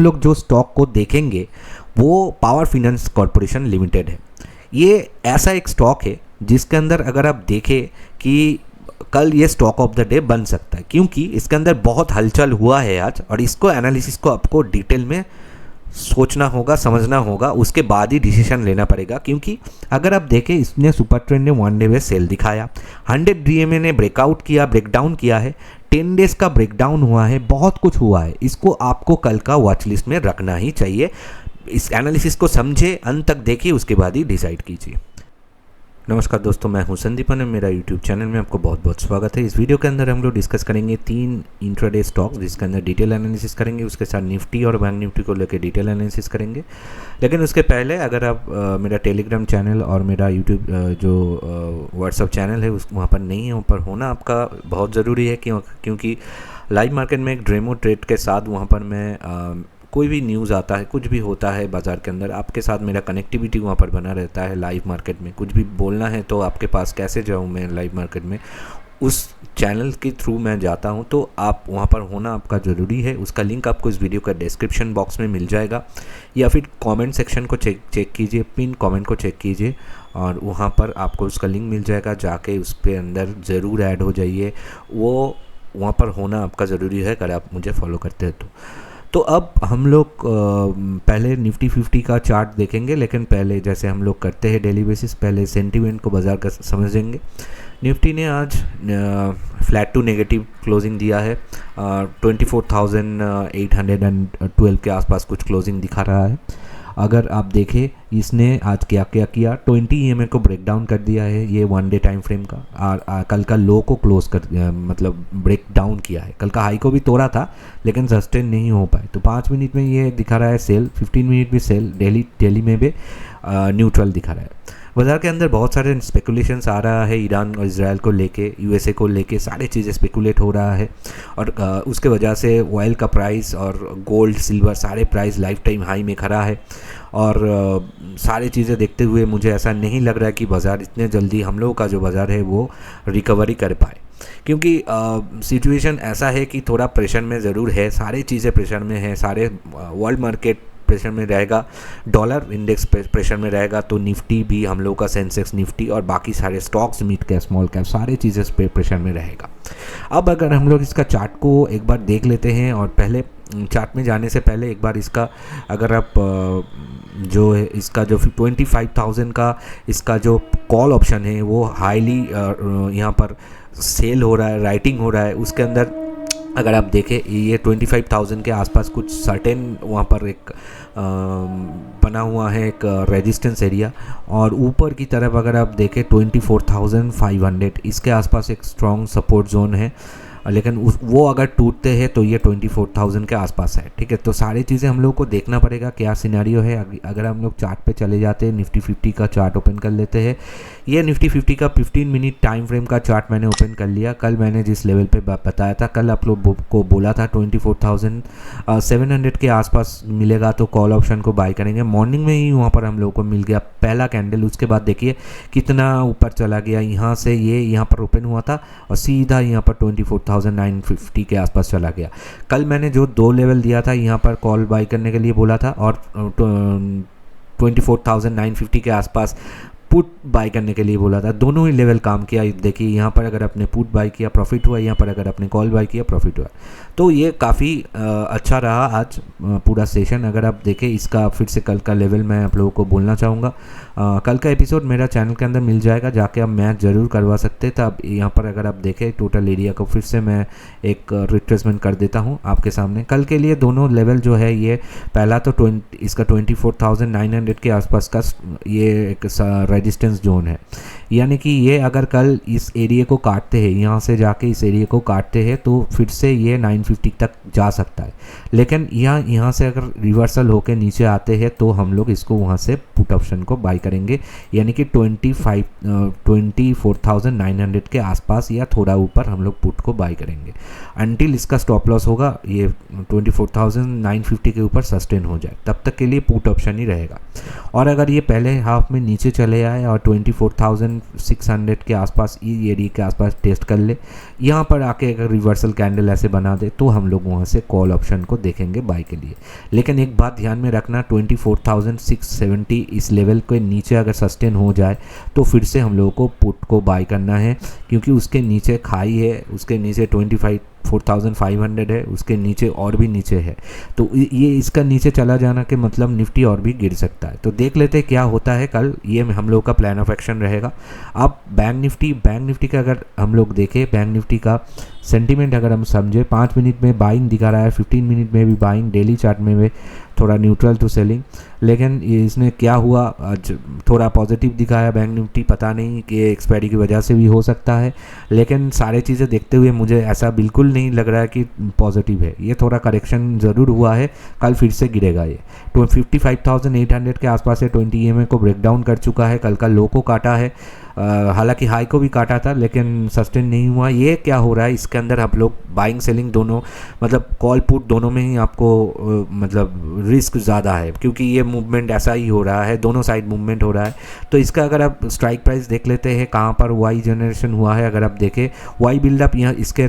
लोग जो स्टॉक को देखेंगे वो पावर फाइनेंस कॉरपोरेशन लिमिटेड है। ये ऐसा एक स्टॉक है जिसके अंदर अगर आप देखें कि कल ये स्टॉक ऑफ द डे बन सकता है, क्योंकि इसके अंदर बहुत हलचल हुआ है आज, और इसको एनालिसिस को आपको डिटेल में सोचना होगा, समझना होगा, उसके बाद ही डिसीजन लेना पड़ेगा। क्योंकि अगर आप देखें, इसने सुपर ट्रेंड ने 1 डे में सेल दिखाया, 100 DMA ने ब्रेकआउट किया, ब्रेकडाउन किया है, 10 डेज का ब्रेकडाउन हुआ है, बहुत कुछ हुआ है। इसको आपको कल का वॉच लिस्ट में रखना ही चाहिए। इस एनालिसिस को समझे, अंत तक देखिए, उसके बाद ही डिसाइड कीजिए। नमस्कार दोस्तों, मैं हूं संदीपन, मेरा यूट्यूब चैनल में आपको बहुत बहुत स्वागत है। इस वीडियो के अंदर हम लोग डिस्कस करेंगे 3 इंट्राडे स्टॉक्स, जिसके अंदर डिटेल एनालिसिस करेंगे, उसके साथ निफ्टी और बैंक निफ्टी को लेकर डिटेल एनालिसिस करेंगे। लेकिन उसके पहले अगर आप मेरा टेलीग्राम चैनल और मेरा यूट्यूब जो व्हाट्सअप चैनल है उस वहाँ पर नहीं है, वहाँ पर होना आपका बहुत ज़रूरी है। क्योंकि लाइव मार्केट में एक डेमो ट्रेड के साथ वहाँ पर मैं कोई भी न्यूज़ आता है, कुछ भी होता है बाज़ार के अंदर, आपके साथ मेरा कनेक्टिविटी वहाँ पर बना रहता है। लाइव मार्केट में कुछ भी बोलना है तो आपके पास कैसे जाऊँ मैं लाइव मार्केट में, उस चैनल के थ्रू मैं जाता हूँ। तो आप वहाँ पर होना आपका ज़रूरी है। उसका लिंक आपको इस वीडियो का डिस्क्रिप्शन बॉक्स में मिल जाएगा, या फिर कमेंट सेक्शन को चेक कीजिए, पिन कमेंट को चेक कीजिए और वहाँ पर आपको उसका लिंक मिल जाएगा। जाके उस पर अंदर ज़रूर ऐड हो जाइए, वो वहाँ पर होना आपका ज़रूरी है अगर आप मुझे फॉलो करते हैं तो अब हम लोग पहले निफ्टी 50 का चार्ट देखेंगे। लेकिन पहले, जैसे हम लोग करते हैं डेली बेसिस, पहले सेंटीमेंट को बाज़ार का समझेंगे। निफ्टी ने आज फ्लैट टू नेगेटिव क्लोजिंग दिया है, 24,812 के आसपास कुछ क्लोजिंग दिखा रहा है। अगर आप देखें, इसने आज क्या किया, 20 EMA को ब्रेक डाउन कर दिया है, ये 1 डे टाइम फ्रेम का, और कल का लो को क्लोज कर मतलब ब्रेक डाउन किया है। कल का हाई को भी तोड़ा था लेकिन सस्टेन नहीं हो पाए। तो 5 मिनट में ये दिखा रहा है सेल, 15 मिनट भी सेल, डेली में भी न्यूट्रल दिखा रहा है। बाज़ार के अंदर बहुत सारे स्पेकुलेशंस आ रहा है, ईरान और इजराइल को लेके, USA को लेके सारी चीज़ें स्पेकुलेट हो रहा है, और उसके वजह से ऑयल का प्राइस और गोल्ड, सिल्वर सारे प्राइस लाइफ टाइम हाई में खड़ा है। और सारी चीज़ें देखते हुए मुझे ऐसा नहीं लग रहा है कि बाज़ार इतने जल्दी, हम लोगों का जो बाज़ार है वो रिकवरी कर पाए। क्योंकि सिचुएशन ऐसा है कि थोड़ा प्रेशर में ज़रूर है, सारी चीज़ें प्रेशर में है, सारे वर्ल्ड मार्केट प्रेशर में रहेगा, डॉलर इंडेक्स प्रेशर में रहेगा, तो निफ्टी भी, हम लोग का सेंसेक्स निफ्टी और बाकी सारे stocks, mid cap, small cap, सारी चीज़ें प्रेशर में रहेगा। अब अगर हम लोग इसका चार्ट को एक बार देख लेते हैं, और पहले चार्ट में जाने से पहले एक बार इसका, अगर आप जो है इसका जो 25,000 का इसका जो कॉल ऑप्शन है वो हाईली यहाँ पर सेल हो रहा है, राइटिंग हो रहा है। उसके अंदर अगर आप देखें, ये 25,000 के आसपास कुछ सर्टेन वहाँ पर एक बना हुआ है एक रेजिस्टेंस एरिया, और ऊपर की तरफ अगर आप देखें 24,500 इसके आसपास एक स्ट्रॉन्ग सपोर्ट जोन है। लेकिन वो अगर टूटते हैं तो ये 24,000 के आसपास है। ठीक है, तो सारी चीज़ें हम लोग को देखना पड़ेगा क्या सिनेरियो है। अगर हम लोग चार्ट पे चले जाते हैं, निफ्टी 50 का चार्ट ओपन कर लेते हैं। ये निफ्टी 50 का 15 मिनट टाइम फ्रेम का चार्ट मैंने ओपन कर लिया। कल मैंने जिस लेवल पे बताया था, कल आप लोग को बोला था 24,700 के आसपास मिलेगा तो कॉल ऑप्शन को बाय करेंगे। मॉर्निंग में ही वहाँ पर हम लोगों को मिल गया पहला कैंडल। उसके बाद देखिए कितना ऊपर चला गया, यहाँ से ये यहाँ पर ओपन हुआ था और सीधा यहाँ पर 24,950 के आसपास चला गया। कल मैंने जो 2 लेवल दिया था यहाँ पर कॉल बाय करने के लिए बोला था, और 24,950 के आसपास पुट बाय करने के लिए बोला था। दोनों ही लेवल काम किया। देखिए यहाँ पर अगर आपने पुट बाय किया प्रॉफिट हुआ, यहाँ पर अगर आपने कॉल बाय किया प्रॉफिट हुआ। तो ये काफ़ी अच्छा रहा आज पूरा सेशन। अगर आप देखें इसका फिर से कल का लेवल मैं आप लोगों को बोलना चाहूँगा। कल का एपिसोड मेरा चैनल के अंदर मिल जाएगा, जाके आप मैच ज़रूर करवा सकते थे। अब यहाँ पर अगर आप देखें टोटल एरिया को फिर से मैं एक रिट्रेसमेंट कर देता हूँ आपके सामने। कल के लिए दोनों लेवल जो है, ये पहला तो इसका 24,900 के आसपास का ये एक रेजिस्टेंस जोन है। यानी कि ये अगर कल इस एरिया को काटते हैं, यहाँ से जाके इस एरिया को काटते हैं, तो फिर से ये 950 तक जा सकता है। लेकिन यहाँ से अगर रिवर्सल होकर नीचे आते हैं तो हम लोग इसको वहाँ से पुट ऑप्शन को बाय करेंगे, यानी कि 24,900 के आसपास या थोड़ा ऊपर हम लोग पुट को बाय करेंगे अंटिल इसका स्टॉप लॉस होगा ये 24,950 के ऊपर सस्टेन हो जाए। तब तक के लिए पुट ऑप्शन ही रहेगा। और अगर ये पहले हाफ में नीचे चले आए जाए और 24,600 के आसपास ये एरिया के आसपास टेस्ट कर ले, यहाँ पर आके अगर रिवर्सल कैंडल ऐसे बना दे तो हम लोग वहाँ से कॉल ऑप्शन को देखेंगे बाई के लिए। लेकिन एक बात ध्यान में रखना, 24,670 इस लेवल के नीचे अगर सस्टेन हो जाए तो फिर से हम लोगों को पुट को बाई करना है, क्योंकि उसके नीचे खाई है, उसके नीचे 4,500 है, उसके नीचे और भी नीचे है। तो ये इसका नीचे चला जाना के मतलब निफ्टी और भी गिर सकता है। तो देख लेते हैं क्या होता है कल, ये हम लोग का प्लान ऑफ एक्शन रहेगा। अब बैंक निफ्टी का अगर हम लोग देखें, बैंक निफ्टी का सेंटीमेंट अगर हम समझे, 5 मिनट में बाइंग दिखा रहा है, 15 मिनट में भी बाइंग, डेली चार्ट में भी थोड़ा न्यूट्रल टू सेलिंग। लेकिन इसने क्या हुआ, आज थोड़ा पॉजिटिव दिखाया बैंक निफ्टी, पता नहीं कि एक्सपायरी की वजह से भी हो सकता है, लेकिन सारे चीज़ें देखते हुए मुझे ऐसा बिल्कुल नहीं लग रहा है कि पॉजिटिव है। ये थोड़ा करेक्शन ज़रूर हुआ है, कल फिर से गिरेगा ये। तो 55,800 के आसपास है, 20 EMA को ब्रेक डाउन कर चुका है, कल का लो को काटा है, हालांकि हाई को भी काटा था लेकिन सस्टेन नहीं हुआ। ये क्या हो रहा है, इसके अंदर आप लोग बाइंग सेलिंग दोनों, मतलब कॉल पुट दोनों में ही आपको मतलब रिस्क ज़्यादा है, क्योंकि ये मूवमेंट ऐसा ही हो रहा है, दोनों साइड मूवमेंट हो रहा है। तो इसका अगर आप स्ट्राइक प्राइस देख लेते हैं कहाँ पर वाई जनरेशन हुआ है, अगर आप देखें वाई बिल्डअप यहाँ इसके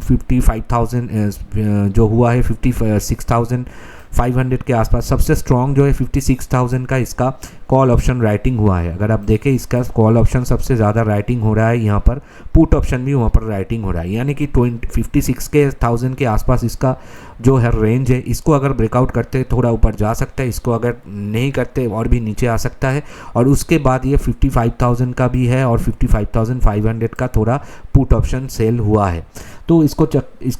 55,000 जो हुआ है, 56,500 के आसपास सबसे स्ट्रॉन्ग जो है 56,000 का इसका कॉल ऑप्शन राइटिंग हुआ है। अगर आप देखें इसका कॉल ऑप्शन सबसे ज़्यादा राइटिंग हो रहा है, यहाँ पर पुट ऑप्शन भी वहाँ पर राइटिंग हो रहा है, यानी कि 56,000 के आसपास इसका जो है रेंज है, इसको अगर ब्रेकआउट करते थोड़ा ऊपर जा सकता है, इसको अगर नहीं करते और भी नीचे आ सकता है। और उसके बाद ये 55,000 का भी है और 55,500 का थोड़ा पुट ऑप्शन सेल हुआ है। तो इसको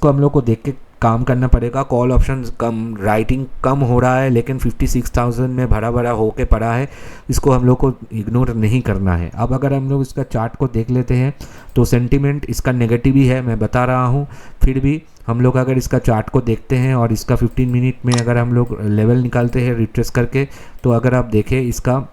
हम लोग को देख के काम करना पड़ेगा। कॉल ऑप्शन कम, राइटिंग कम हो रहा है, लेकिन 56,000 में भरा भरा होके पड़ा है, इसको हम लोग को इग्नोर नहीं करना है। अब अगर हम लोग इसका चार्ट को देख लेते हैं तो सेंटीमेंट इसका नेगेटिव ही है, मैं बता रहा हूँ, फिर भी हम लोग अगर इसका चार्ट को देखते हैं और इसका 15 मिनट में अगर हम लोग लेवल निकालते हैं रिट्रेस करके, तो अगर आप देखें इसका,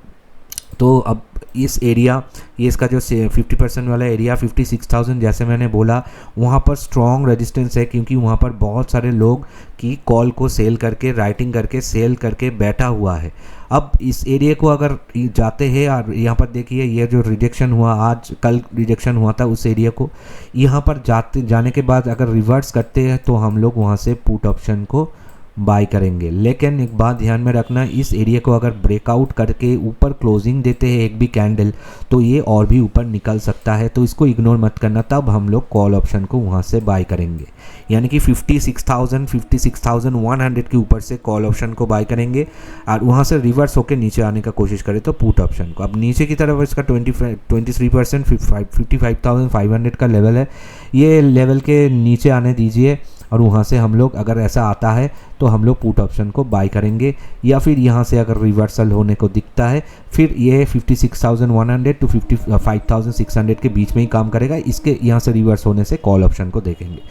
तो अब इस एरिया, ये इसका जो 50% वाला एरिया 56,000 जैसे मैंने बोला, वहाँ पर स्ट्रॉन्ग रेजिस्टेंस है, क्योंकि वहाँ पर बहुत सारे लोग की कॉल को सेल करके, राइटिंग करके, सेल करके बैठा हुआ है। अब इस एरिया को अगर जाते हैं और यहाँ पर देखिए ये जो रिजेक्शन हुआ, आज कल रिजेक्शन हुआ था उस एरिया को, यहाँ पर जाने के बाद अगर रिवर्स करते हैं तो हम लोग वहाँ से पुट ऑप्शन को बाय करेंगे। लेकिन एक बात ध्यान में रखना, इस एरिया को अगर ब्रेकआउट करके ऊपर क्लोजिंग देते हैं एक भी कैंडल, तो ये और भी ऊपर निकल सकता है, तो इसको इग्नोर मत करना, तब हम लोग कॉल ऑप्शन को वहाँ से बाय करेंगे। यानी कि 56,100 के ऊपर से कॉल ऑप्शन को बाय करेंगे और वहाँ से रिवर्स होकर नीचे आने का कोशिश करें तो पुट ऑप्शन को। अब नीचे की तरफ इसका 23% 55,500 का लेवल है, ये लेवल के नीचे आने दीजिए और वहाँ से हम लोग अगर ऐसा आता है तो हम लोग पुट ऑप्शन को बाय करेंगे, या फिर यहाँ से अगर रिवर्सल होने को दिखता है फिर ये 56,100 टू 55,600 के बीच में ही काम करेगा, इसके यहाँ से रिवर्स होने से कॉल ऑप्शन को देखेंगे।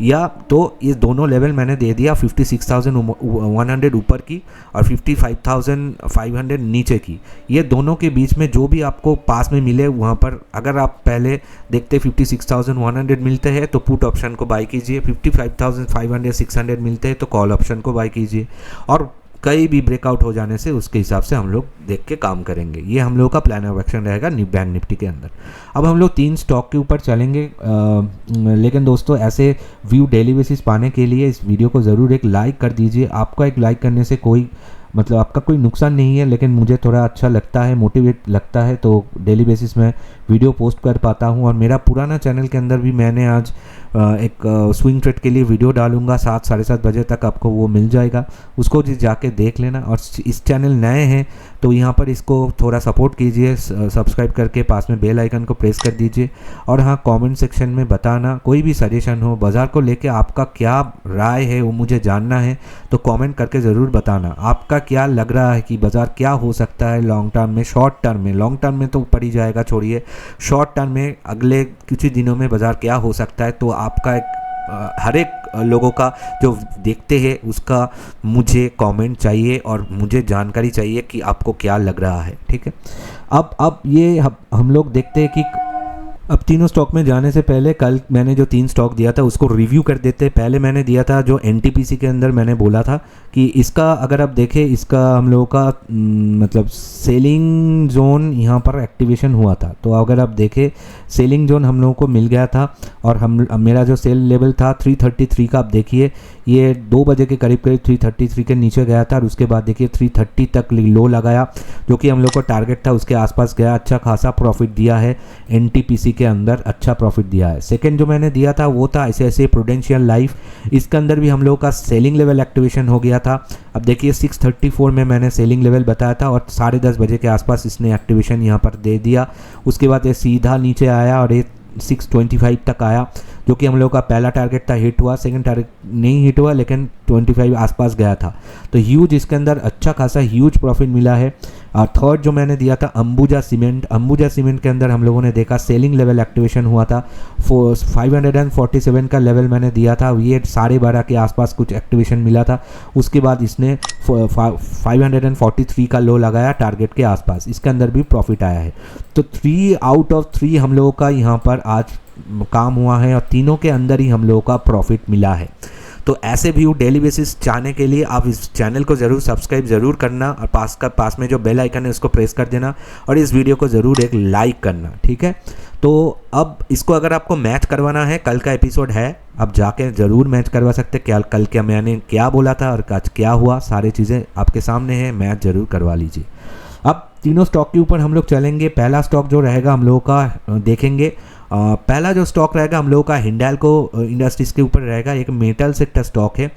या तो ये दोनों लेवल मैंने दे दिया, 56,100 ऊपर की और 55,500 नीचे की, ये दोनों के बीच में जो भी आपको पास में मिले वहाँ पर अगर आप पहले देखते 56,100 मिलते हैं तो पुट ऑप्शन को बाय कीजिए, 55,500 600 मिलते हैं तो कॉल ऑप्शन को बाय कीजिए, और कहीं भी ब्रेकआउट हो जाने से उसके हिसाब से हम लोग देख के काम करेंगे। ये हम लोग का प्लान ऑफ एक्शन रहेगा बैंक निफ्टी के अंदर। अब हम लोग 3 स्टॉक के ऊपर चलेंगे, लेकिन दोस्तों ऐसे व्यू डेली बेसिस पाने के लिए इस वीडियो को ज़रूर एक लाइक कर दीजिए। आपका एक लाइक करने से कोई मतलब आपका कोई नुकसान नहीं है, लेकिन मुझे थोड़ा अच्छा लगता है, मोटिवेट लगता है, तो डेली बेसिस में वीडियो पोस्ट कर पाता हूँ। और मेरा पुराना चैनल के अंदर भी मैंने आज एक स्विंग ट्रेड के लिए वीडियो डालूंगा, 7 साढ़े 7 बजे तक आपको वो मिल जाएगा, उसको जी जाके देख लेना। और इस चैनल नए हैं तो यहाँ पर इसको थोड़ा सपोर्ट कीजिए, सब्सक्राइब करके पास में बेल आइकन को प्रेस कर दीजिए। और हाँ, कमेंट सेक्शन में बताना, कोई भी सजेशन हो बाज़ार को लेके आपका क्या राय है वो मुझे जानना है, तो कमेंट करके ज़रूर बताना। आपका क्या लग रहा है कि बाज़ार क्या हो सकता है लॉन्ग टर्म में, शॉर्ट टर्म में, लॉन्ग टर्म में तो ऊपर ही जाएगा छोड़िए, शॉर्ट टर्म में अगले कुछ ही दिनों में बाज़ार क्या हो सकता है, तो आपका एक हर एक लोगों का जो देखते हैं उसका मुझे कमेंट चाहिए और मुझे जानकारी चाहिए कि आपको क्या लग रहा है, ठीक है। अब ये हम लोग देखते हैं कि अब तीनों स्टॉक में जाने से पहले कल मैंने जो 3 स्टॉक दिया था उसको रिव्यू कर देते। पहले मैंने दिया था जो एनटीपीसी के अंदर मैंने बोला था कि इसका अगर आप देखें इसका हम लोगों का मतलब सेलिंग जोन यहाँ पर एक्टिवेशन हुआ था। तो अगर आप देखें सेलिंग जोन हम लोगों को मिल गया था और हम मेरा जो सेल लेवल था 333 का, आप देखिए ये 2 बजे के करीब करीब 333 के नीचे गया था और उसके बाद देखिए 330 तक लो लगाया जो कि हम लोग को टारगेट था, उसके आसपास गया, अच्छा खासा प्रॉफिट दिया है एनटीपीसी के अंदर, अच्छा प्रॉफिट दिया है। सेकंड जो मैंने दिया था वो था ऐसे प्रूडेंशियल लाइफ, इसके अंदर भी हम लोगों का सेलिंग लेवल एक्टिवेशन हो गया था। अब देखिए 634 में मैंने सेलिंग लेवल बताया था और 10:30 बजे के आसपास इसने एक्टिवेशन यहाँ पर दे दिया। उसके बाद ये सीधा नीचे आया और ये 625 तक आया जो कि हम लोग का पहला टारगेट था, हिट हुआ। सेकंड टारगेट नहीं हिट हुआ लेकिन 25 आसपास गया था। तो ह्यूज इसके अंदर अच्छा खासा ह्यूज प्रॉफिट मिला है। और थर्ड जो मैंने दिया था अंबुजा सीमेंट, अंबुजा सीमेंट के अंदर हम लोगों ने देखा सेलिंग लेवल एक्टिवेशन हुआ था। 547 का लेवल मैंने दिया था, ये 12:30 के आसपास कुछ एक्टिवेशन मिला था। उसके बाद इसने 543 का लो लगाया टारगेट के आसपास, इसके अंदर भी प्रॉफिट आया है। तो 3 आउट ऑफ 3 हम लोगों का यहाँ पर आज काम हुआ है और तीनों के अंदर ही हम लोगों का प्रॉफिट मिला है। तो ऐसे व्यू डेली बेसिस चाहने के लिए आप इस चैनल को ज़रूर सब्सक्राइब ज़रूर करना और पास में जो बेल आइकन है उसको प्रेस कर देना और इस वीडियो को ज़रूर एक लाइक करना, ठीक है। तो अब इसको अगर आपको मैच करवाना है, कल का एपिसोड है, आप जाके ज़रूर मैच करवा सकते हैं। क्या कल क्या मैंने क्या बोला था और आज क्या हुआ, सारी चीज़ें आपके सामने हैं, मैच ज़रूर करवा लीजिए। अब तीनों स्टॉक के ऊपर हम लोग चलेंगे। पहला स्टॉक जो रहेगा हम लोगों का देखेंगे, पहला जो स्टॉक रहेगा हम लोगों का हिंडाल्को इंडस्ट्रीज़ के ऊपर रहेगा, एक मेटल सेक्टर स्टॉक है।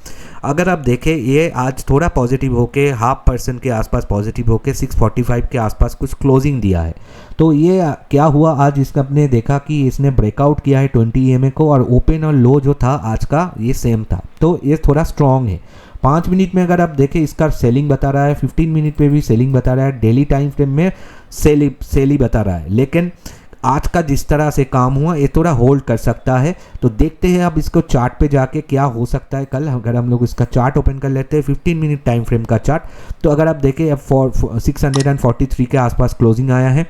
अगर आप देखें ये आज थोड़ा पॉजिटिव होके 0.5% के आसपास पॉजिटिव होके 645 के आसपास कुछ क्लोजिंग दिया है। तो ये क्या हुआ आज इसका आपने देखा कि इसने ब्रेकआउट किया है 20 EMA को और ओपन और लो जो था आज का ये सेम था, तो ये थोड़ा स्ट्रॉन्ग है। 5 मिनट में अगर आप देखें इसका सेलिंग बता रहा है, 15 मिनट पे भी सेलिंग बता रहा है, डेली टाइम फ्रेम में सेली बता रहा है। लेकिन आज का जिस तरह से काम हुआ ये थोड़ा होल्ड कर सकता है। तो देखते हैं अब इसको चार्ट पे जाके क्या हो सकता है कल। अगर हम लोग इसका चार्ट ओपन कर लेते हैं 15 मिनट टाइम फ्रेम का चार्ट, तो अगर आप देखें अब 643 के आसपास क्लोजिंग आया है।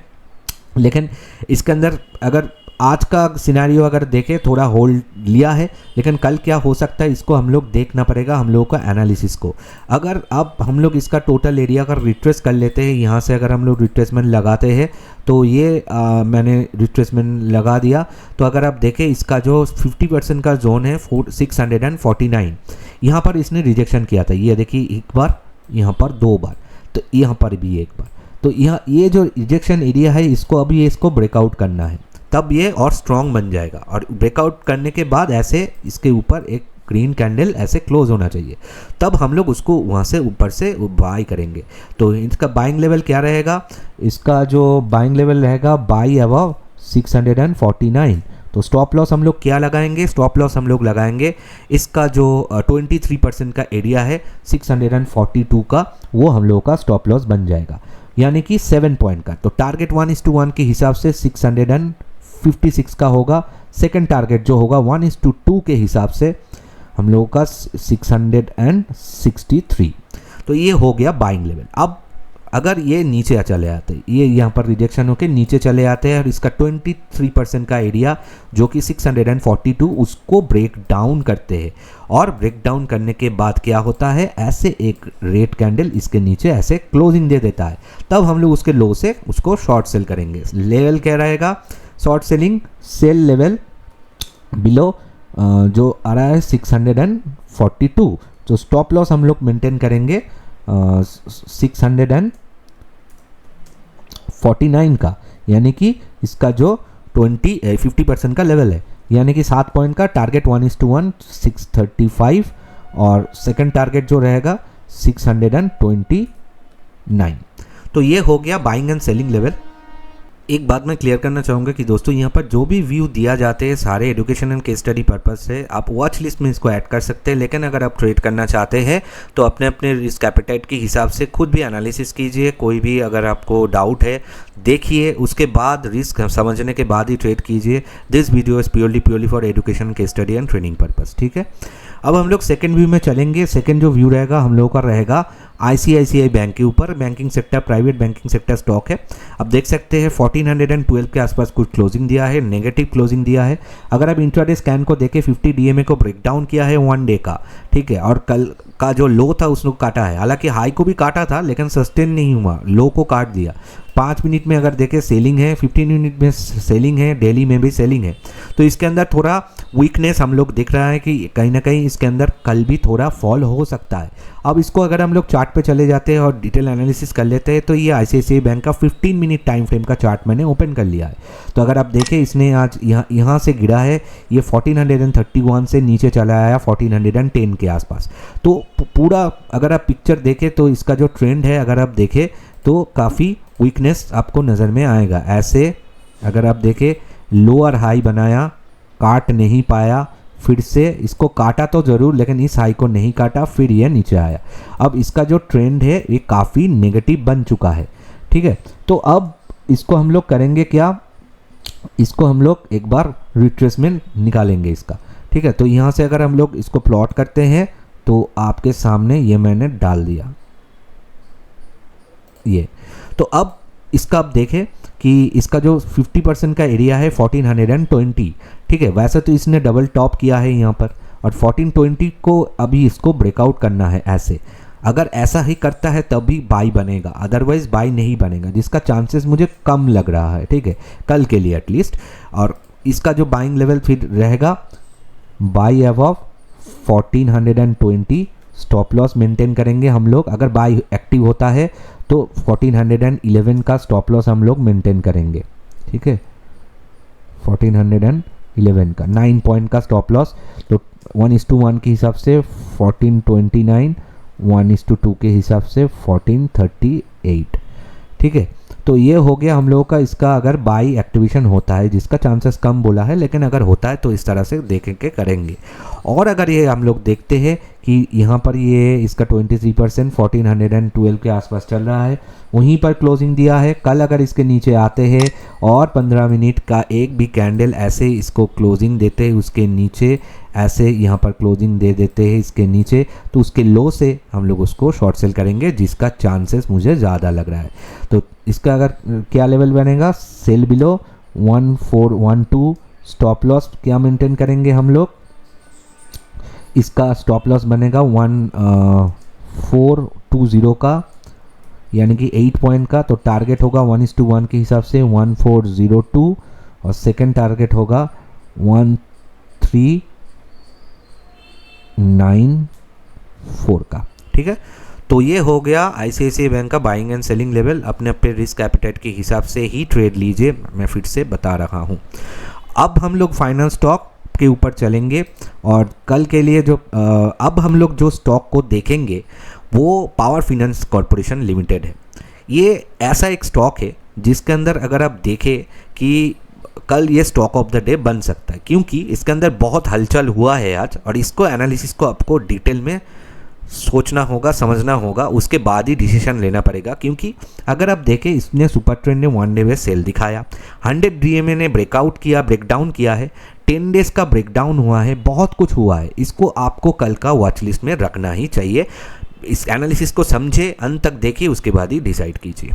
लेकिन इसके अंदर अगर आज का सिनेरियो अगर देखें थोड़ा होल्ड लिया है, लेकिन कल क्या हो सकता है इसको हम लोग देखना पड़ेगा हम लोगों का एनालिसिस को। अगर अब हम लोग इसका टोटल एरिया का रिट्रेस कर लेते हैं, यहाँ से अगर हम लोग रिट्रेसमेंट लगाते हैं तो ये मैंने रिट्रेसमेंट लगा दिया। तो अगर आप देखें इसका जो 50% का जोन है 649, यहाँ पर इसने रिजेक्शन किया था। ये देखिए एक बार, यहाँ पर 2 बार, तो यहाँ पर भी एक बार। तो यहाँ ये जो रिजेक्शन एरिया है इसको अभी इसको ब्रेकआउट करना है, तब ये और स्ट्रॉन्ग बन जाएगा। और ब्रेकआउट करने के बाद ऐसे इसके ऊपर एक ग्रीन कैंडल ऐसे क्लोज होना चाहिए, तब हम लोग उसको वहाँ से ऊपर से बाई करेंगे। तो इसका बाइंग लेवल क्या रहेगा, इसका जो बाइंग लेवल रहेगा बाई अबव 649। तो स्टॉप लॉस हम लोग क्या लगाएंगे, स्टॉप लॉस हम लोग लगाएंगे इसका जो 23% का एरिया है 642 का, वो हम लोगों का स्टॉप लॉस बन जाएगा, यानी कि 7 पॉइंट का। तो टारगेट 1:1 के हिसाब से 656 का होगा। सेकंड टारगेट जो होगा 1:2 के हिसाब से हम लोगों का 663। तो ये हो गया बाइंग लेवल। अब अगर ये नीचे चले आते, ये यहाँ पर रिजेक्शन होके नीचे चले आते हैं और इसका 23% का एरिया जो कि 642 उसको ब्रेक डाउन करते हैं, और ब्रेक डाउन करने के बाद क्या होता है, ऐसे एक रेड कैंडल इसके नीचे ऐसे क्लोजिंग दे देता है, तब हम लोग उसके लो से उसको शॉर्ट सेल करेंगे। लेवल क्या रहेगा, short selling sell level below जो आ रहा है 642। तो स्टॉप लॉस हम लोग मेंटेन करेंगे 649 का, यानी कि इसका जो 50% का लेवल है, यानी कि 7 पॉइंट का टारगेट 1:1 635 और सेकंड टारगेट जो रहेगा 629। तो ये हो गया बाइंग एंड सेलिंग लेवल। एक बात मैं क्लियर करना चाहूँगा कि दोस्तों यहाँ पर जो भी व्यू दिया जाते हैं सारे education and case study purpose से, आप वॉच लिस्ट में इसको ऐड कर सकते हैं। लेकिन अगर आप ट्रेड करना चाहते हैं तो अपने अपने रिस्क एपेटाइट के हिसाब से खुद भी एनालिसिस कीजिए। कोई भी अगर आपको डाउट है देखिए, उसके बाद रिस्क समझने के बाद ही ट्रेड कीजिए। This video is purely for education के स्टडी एंड ट्रेनिंग पर्पस, ठीक है। अब हम लोग सेकंड व्यू में चलेंगे। सेकंड जो व्यू रहेगा हम लोगों का रहेगा आईसीआईसीआई बैंक के ऊपर। Banking sector, private banking sector stock है। अब देख सकते हैं 1412 के आसपास कुछ क्लोजिंग दिया है, नेगेटिव क्लोजिंग दिया है। अगर आप इंट्राडे स्कैन को देखें 50 डीएमए को ब्रेक डाउन किया है 1 डे का, ठीक है, और कल का जो लो था उसको काटा है। हालांकि हाई को भी काटा था लेकिन सस्टेन नहीं हुआ, लो को काट दिया। 5 मिनट में अगर देखें सेलिंग है, 15 मिनट में सेलिंग है, डेली में भी सेलिंग है। तो इसके अंदर थोड़ा वीकनेस हम लोग दिख रहा है कि कहीं ना कहीं इसके अंदर कल भी थोड़ा फॉल हो सकता है। अब इसको अगर हम लोग चार्ट पे चले जाते हैं और डिटेल एनालिसिस कर लेते हैं तो ये आईसीआईसीआई बैंक का 15 मिनट टाइम फ्रेम का चार्ट मैंने ओपन कर लिया है। तो अगर आप देखें इसने आज यहाँ से गिरा है, ये 1431 से नीचे चला आया 1410 के आसपास। तो पूरा अगर आप पिक्चर देखें तो इसका जो ट्रेंड है अगर आप देखें तो काफ़ी वीकनेस आपको नज़र में आएगा। ऐसे अगर आप देखें लोअर हाई बनाया, काट नहीं पाया, फिर से इसको काटा तो ज़रूर लेकिन इस हाई को नहीं काटा, फिर ये नीचे आया। अब इसका जो ट्रेंड है ये काफ़ी नेगेटिव बन चुका है, ठीक है। तो अब इसको हम लोग करेंगे क्या, इसको हम लोग एक बार रिट्रेसमेंट निकालेंगे इसका, ठीक है। तो यहाँ से अगर हम लोग इसको प्लॉट करते हैं तो आपके सामने ये मैंने डाल दिया ये। तो अब इसका आप देखें कि इसका जो 50% का एरिया है 1420, ठीक है। वैसे तो इसने डबल टॉप किया है यहाँ पर और 1420 को अभी इसको ब्रेकआउट करना है ऐसे। अगर ऐसा ही करता है तभी बाई बनेगा, अदरवाइज बाई नहीं बनेगा, जिसका चांसेस मुझे कम लग रहा है, ठीक है, कल के लिए एटलीस्ट। और इसका जो बाइंग लेवल फिर रहेगा by above 1420, stop loss maintain करेंगे हम लोग। अगर बाई एक्टिव होता है तो 1411 का स्टॉप लॉस हम लोग मेंटेन करेंगे, ठीक है। 1411 का 9 पॉइंट का स्टॉप लॉस, तो 1:1 के हिसाब से 1429, 1:2 के हिसाब से 1438, ठीक है। तो ये हो गया हम लोगों का इसका अगर बाई एक्टिवेशन होता है, जिसका चांसेस कम बोला है लेकिन अगर होता है तो इस तरह से देखेंगे करेंगे। और अगर ये हम लोग देखते हैं कि यहाँ पर ये इसका 23% 1412 के आसपास चल रहा है, वहीं पर क्लोजिंग दिया है। कल अगर इसके नीचे आते हैं और 15 मिनट का एक भी कैंडल ऐसे इसको क्लोजिंग देते हैं उसके नीचे, ऐसे यहाँ पर क्लोजिंग दे देते हैं इसके नीचे, तो उसके लो से हम लोग उसको शॉर्ट सेल करेंगे, जिसका चांसेस मुझे ज़्यादा लग रहा है। तो इसका अगर क्या लेवल बनेगा, सेल बिलो 1412, स्टॉप लॉस क्या मेंटेन करेंगे हम लोग, इसका स्टॉप लॉस बनेगा 1420 का, यानी कि 8 पॉइंट का। तो टारगेट होगा 1:1 के हिसाब से 1402 और सेकंड टारगेट होगा 1394 का, ठीक है। तो ये हो गया आईसीआईसीआई बैंक का बाइंग एंड सेलिंग लेवल। अपने अपने रिस्क एपेटाइट के हिसाब से ही ट्रेड लीजिए, मैं फिर से बता रहा हूँ। अब हम लोग फाइनल स्टॉक के ऊपर चलेंगे और कल के लिए जो अब हम लोग जो स्टॉक को देखेंगे वो पावर फाइनेंस कॉरपोरेशन लिमिटेड है। ये ऐसा एक स्टॉक है जिसके अंदर अगर आप देखें कि कल ये स्टॉक ऑफ द डे बन सकता है, क्योंकि इसके अंदर बहुत हलचल हुआ है आज, और इसको एनालिसिस को आपको डिटेल में सोचना होगा, समझना होगा, उसके बाद ही डिसीजन लेना पड़ेगा। क्योंकि अगर आप देखें इसने सुपर ट्रेंड ने 1 डे में सेल दिखाया, 100 डीएमए ने ब्रेकआउट किया, ब्रेकडाउन किया है, 10 डेज का ब्रेकडाउन हुआ है, बहुत कुछ हुआ है। इसको आपको कल का वॉच लिस्ट में रखना ही चाहिए। इस एनालिसिस को समझे, अंत तक देखिए, उसके बाद ही डिसाइड कीजिए।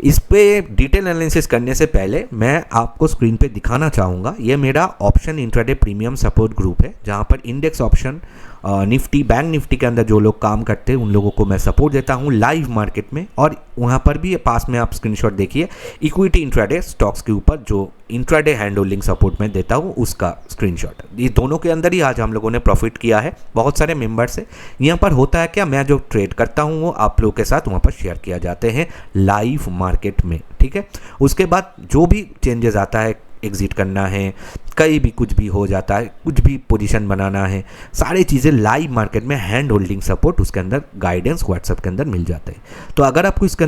इस पे डिटेल एनालिसिस करने से पहले मैं आपको स्क्रीन पे दिखाना चाहूँगा, ये मेरा option intraday premium support group है, जहाँ पर index option, Nifty, bank Nifty के अंदर जो लोग काम करते हैं उन लोगों को मैं सपोर्ट देता हूँ लाइव मार्केट में। और वहाँ पर भी पास में आप स्क्रीनशॉट देखिए, इक्विटी इंट्राडे स्टॉक्स के ऊपर जो इंट्राडे हैंड होल्डिंग सपोर्ट में देता हूँ उसका स्क्रीनशॉट। ये दोनों के अंदर ही आज हम लोगों ने प्रॉफिट किया है, बहुत सारे मेंबर्स है। यहाँ पर होता है क्या, मैं जो ट्रेड करता हूँ वो आप लोगों के साथ वहाँ पर शेयर किया जाते हैं लाइव मार्केट में, ठीक है। उसके बाद जो भी चेंजेस आता है, एग्जिट करना है, कहीं भी कुछ भी हो जाता है, कुछ भी पोजीशन बनाना है, सारी चीज़ें लाइव मार्केट में हैंड होल्डिंग सपोर्ट, उसके अंदर गाइडेंस व्हाट्सएप के अंदर मिल जाता है। तो अगर आपको इसके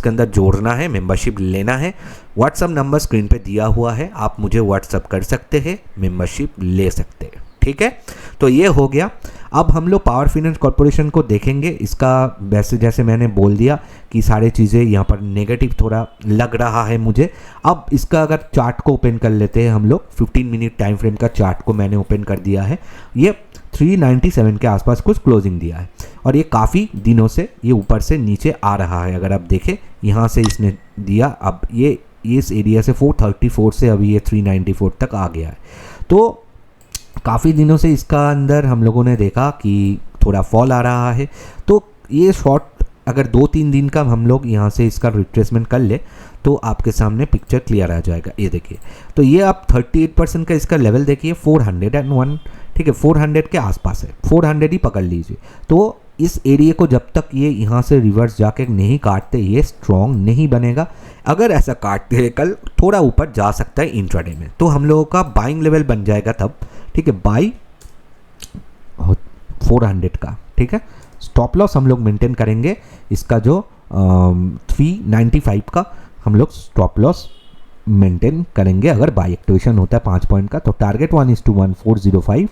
अंदर जोड़ना है, मेंबरशिप लेना है, व्हाट्सएप नंबर स्क्रीन पे दिया हुआ है, आप मुझे व्हाट्सएप कर सकते हैं, मेंबरशिप ले सकते हैं, ठीक है। तो ये हो गया। अब हम लोग पावर फाइनेंस कॉर्पोरेशन को देखेंगे। इसका वैसे जैसे मैंने बोल दिया कि सारे चीज़ें यहाँ पर नेगेटिव थोड़ा लग रहा है मुझे। अब इसका अगर चार्ट को ओपन कर लेते हैं हम लोग, 15 मिनट टाइम फ्रेम का चार्ट को मैंने ओपन कर दिया है। ये 397 के आसपास कुछ क्लोजिंग दिया है और ये काफ़ी दिनों से ये ऊपर से नीचे आ रहा है। अगर आप देखें यहाँ से इसने दिया, अब ये इस एरिया से 434 से अभी ये 394 तक आ गया है। तो काफ़ी दिनों से इसका अंदर हम लोगों ने देखा कि थोड़ा फॉल आ रहा है। तो ये शॉर्ट अगर 2-3 दिन का हम लोग यहाँ से इसका रिट्रेसमेंट कर ले तो आपके सामने पिक्चर क्लियर आ जाएगा। ये देखिए, तो ये आप 38% का इसका लेवल देखिए 401, ठीक है, 400 के आसपास है, 400 ही पकड़ लीजिए। तो इस एरिया को जब तक ये यहाँ से रिवर्स जाके नहीं काटते ये स्ट्रॉन्ग नहीं बनेगा। अगर ऐसा काटते हैं कल थोड़ा ऊपर जा सकता है इंट्राडे में, तो हम लोगों का बाइंग लेवल बन जाएगा तब, ठीक है, बाई 400 का, ठीक है। स्टॉप लॉस हम लोग मेंटेन करेंगे इसका जो 395 का हम लोग स्टॉप लॉस मेंटेन करेंगे अगर बाई एक्टिवेशन होता है 5 पॉइंट का। तो टारगेट 1:1 405,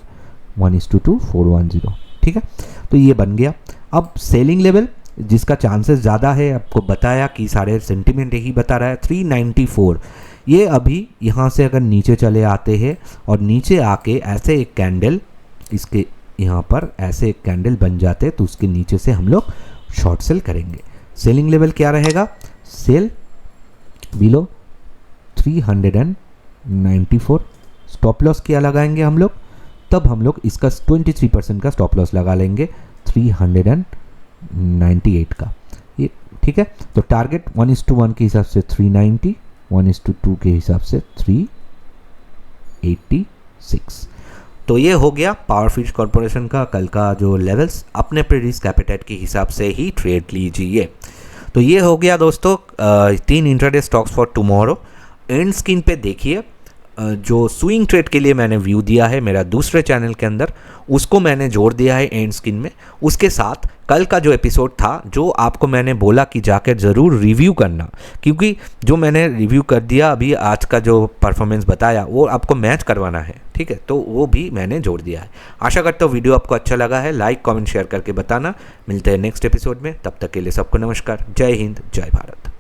1:2 410, ठीक है। तो ये बन गया। अब सेलिंग लेवल जिसका चांसेस ज़्यादा है, आपको बताया कि सारे सेंटिमेंट यही बता रहा है 394। ये अभी यहाँ से अगर नीचे चले आते हैं और नीचे आके ऐसे एक कैंडल इसके यहाँ पर ऐसे एक कैंडल बन जाते तो उसके नीचे से हम लोग शॉर्ट सेल करेंगे। सेलिंग लेवल क्या रहेगा? Cell below 394। स्टॉप लॉस क्या लगाएंगे हम लोग? तब हम लोग इसका 23% का स्टॉप लॉस लगा लेंगे 398 का, ये ठीक है। तो टारगेट 1:1 के हिसाब से 390, 1:2 के हिसाब से 386। तो ये हो गया पावर फाइनेंस कॉर्पोरेशन का कल का जो लेवल्स। अपने पे रिस्क एपेटाइट के हिसाब से ही ट्रेड लीजिए। तो ये हो गया दोस्तों 3 intraday stocks for tomorrow. And screen पे देखिए जो स्विंग ट्रेड के लिए मैंने व्यू दिया है मेरा दूसरे चैनल के अंदर, उसको मैंने जोड़ दिया है एंड स्क्रीन में। उसके साथ कल का जो एपिसोड था जो आपको मैंने बोला कि जाकर ज़रूर रिव्यू करना, क्योंकि जो मैंने रिव्यू कर दिया अभी आज का जो परफॉर्मेंस बताया वो आपको मैच करवाना है, ठीक है। तो वो भी मैंने जोड़ दिया है। आशा करता हूँ वीडियो आपको अच्छा लगा है। लाइक कमेंट शेयर करके बताना। मिलते हैं नेक्स्ट एपिसोड में, तब तक के लिए सबको नमस्कार। जय हिंद, जय भारत।